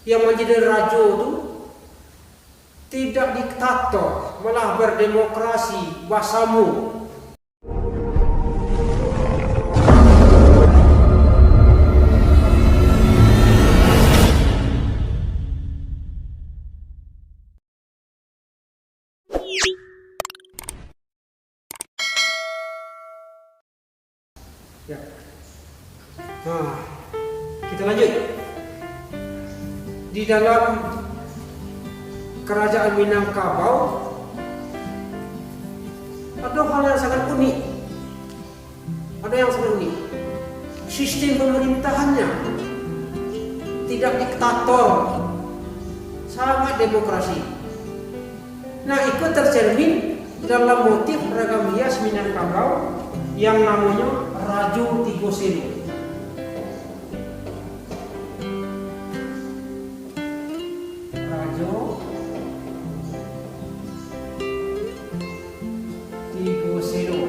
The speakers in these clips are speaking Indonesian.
yang menjadi raja itu tidak diktator, malah berdemokrasi, basamu. Ya. Nah, kita lanjut. Di dalam kerajaan Minangkabau ada hal yang sangat unik. Sistem pemerintahannya tidak diktator, sangat demokrasi. Nah, itu tercermin dalam motif ragam hias Minangkabau yang namanya Rajo Tigo Selo. Rajo Tigo Selo.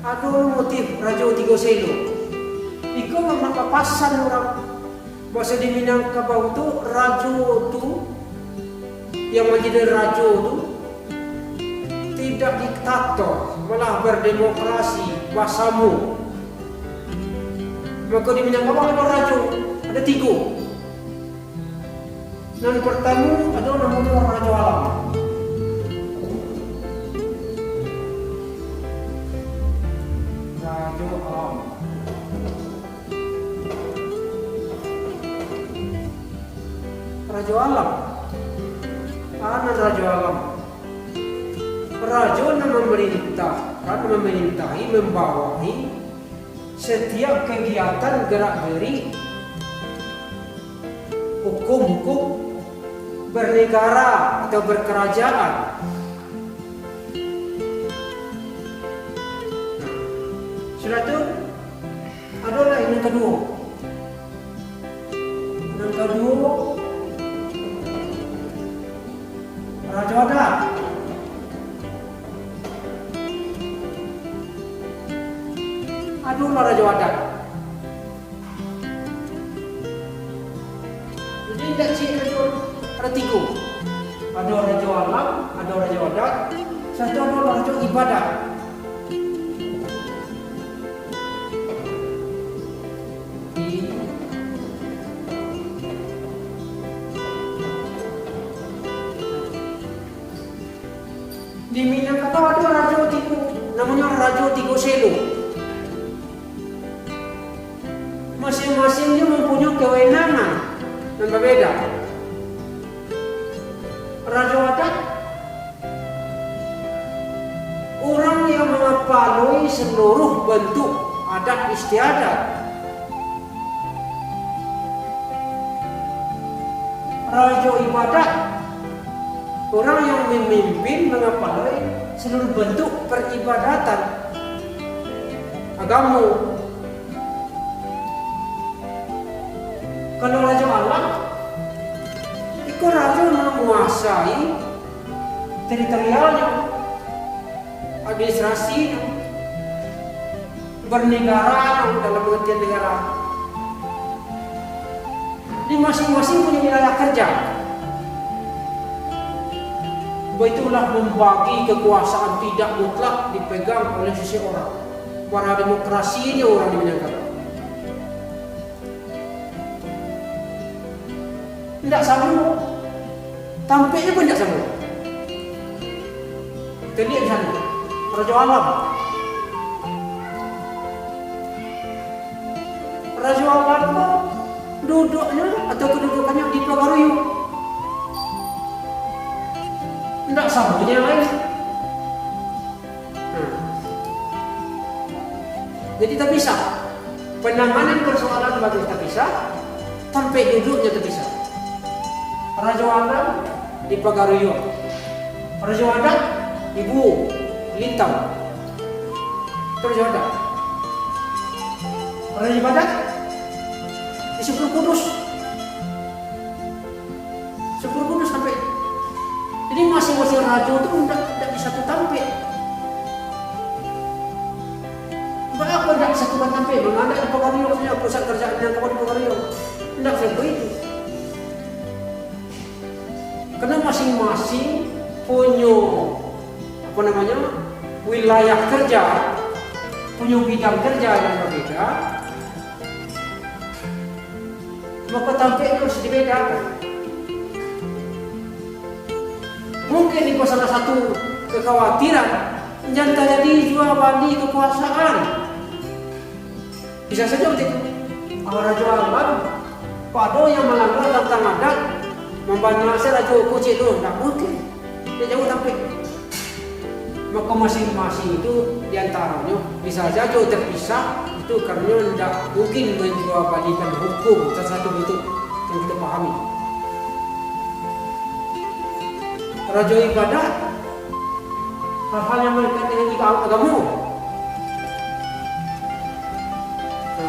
Ada motif Rajo Tigo Selo. Iku memapasan orang bahasa di Minangkabau itu rajo itu yang menjadi raja itu tidak diktator, malah berdemokrasi, basamu. Maka di Minangkabau ada raja, ada 3. Yang pertama ada namanya Raja Alam. Raja Alam. Raja Alam. Raja Alam. Raja yang memerintahi, membawahi setiap kegiatan gerak-gerik hukum-hukum bernegara atau berkerajaan. Sudah itu adalah yang kedua. Raja Adat. Adalah Raja Adat. Jadi tidak sih ada 3. Ada Raja Alam, ada Raja Adat, satu adalah Raja Ibadat. Di Minangkabau ada Raja Tigo, namanya Raja Tigo Selo. Masing-masingnya mempunyai kewenangan yang berbeda. Raja Adat orang yang mengepalui seluruh bentuk adat istiadat. Raja Ibadat orang yang memimpin, mengepalui seluruh bentuk peribadatan agama. Kalau Raja Alam, itu raja menguasai teritorialnya, administrasinya, bernegara dalam pengertian negara. Di masing-masing punya wilayah kerja. Itulah membagi kekuasaan tidak mutlak dipegang oleh seseorang. Para demokrasi ini orang di Minangkabau. Tidak sama, tampaknya pun tidak sama. Kita lihat di sana, Raja Alam. Raja Alam itu duduknya atau kedudukannya di Pagaruyung. Tidak sama dengan yang lain. Jadi tak bisa. Penanganan persoalan bagi tak bisa, sampai duduknya tak bisa. Raja Alam di Pagaruyung, Raja Adat Ibu Lintang, Raja Adat. Raja Ibadat di Sepuluh Kudus sampai. Jadi masing-masing raja itu tidak bisa tampil. Kenapa tidak disatukan sampai mana ada di Pekario saja pusat kerja Minangkabau di Pekario. Tidak seperti itu. Karena masing-masing punya wilayah kerja, punya bidang kerja yang berbeda, maka tampaknya harus dibedakan. Mungkin di salah satu kekhawatiran jangan terjadi jual beli kekuasaan. Bisa saja begitu. Awal jual beli, pada yang melanggar tentang adat, membanyak raja kucing itu tidak mungkin. Dia jauh tampil. Maka masing-masing itu diantaranya bisa saja terpisah itu karena tidak mungkin menjual balikan hukum satu bentuk yang kita pahami. Raja ibadat, hal-hal yang melekat dengan agama.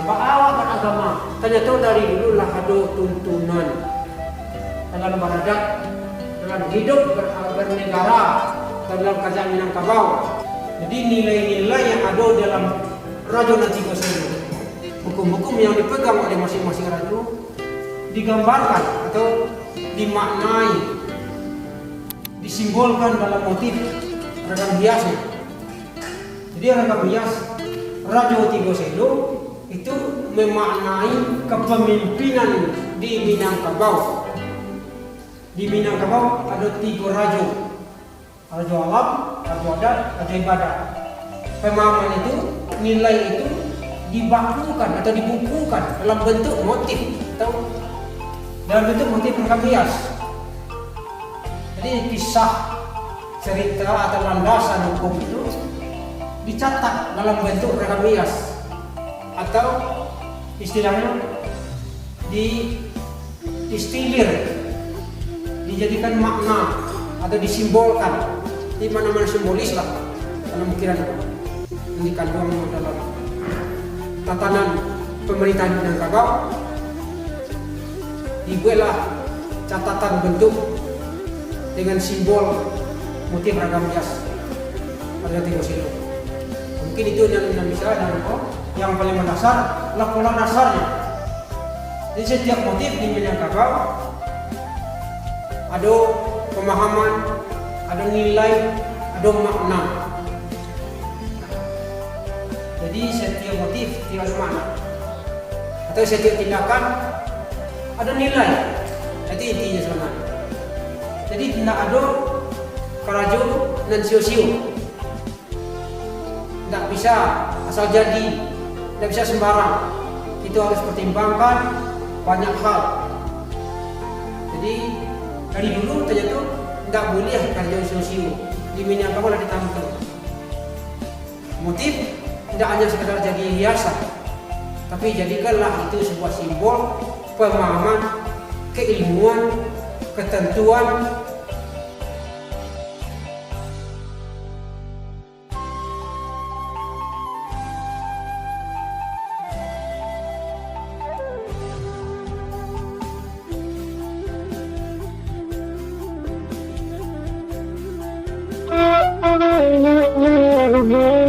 Awak beragama, ternyata dari dulu lah ada tuntunan dalam beradat, dalam hidup bernegara, dalam kerajaan Minangkabau. Jadi nilai-nilai yang ada dalam Raja Nanti Goseno, hukum-hukum yang dipegang oleh masing-masing raja digambarkan atau dimaknai, disimbolkan dalam motif ragam hiasnya. Jadi ragam hias Raja Nanti Goseno itu memaknai kepemimpinan di Minangkabau. Di Minangkabau ada 3 raja. Raja alam, raja adat, raja ibadat. Pemahaman itu, nilai itu dibakukan atau dibukukan dalam bentuk motif atau dalam bentuk motif ragam hias. Jadi kisah, cerita atau landasan hukum itu dicatat dalam bentuk ragam hias atau istilahnya distilir, dijadikan makna atau disimbolkan di mana-mana simbolis lah dalam pikiran itu yang dikandung dalam tatanan pemerintahan Minangkabau. Dibuatlah catatan bentuk dengan simbol motif ragam hias Raja Nanti Goseno. Mungkin itu yang bisa dan yang paling mendasar adalah pola dasarnya. Jadi setiap motif di Minangkabau ada pemahaman, ada nilai, ada makna. Jadi setiap motif tidak makna atau setiap tindakan ada nilai. Jadi intinya sebenarnya. Jadi tidak ada karajo dan sio-sio. Tidak bisa asal jadi, tidak bisa sembarang. Itu harus pertimbangkan banyak hal. Jadi dari dulu ternyata tidak boleh karajo sio-sio di Minangkabau ditampilkan. Motif tidak hanya sekedar jadi hiasan, tapi jadikanlah itu sebuah simbol pemahaman, keilmuan, ketentuan. Mm-hmm.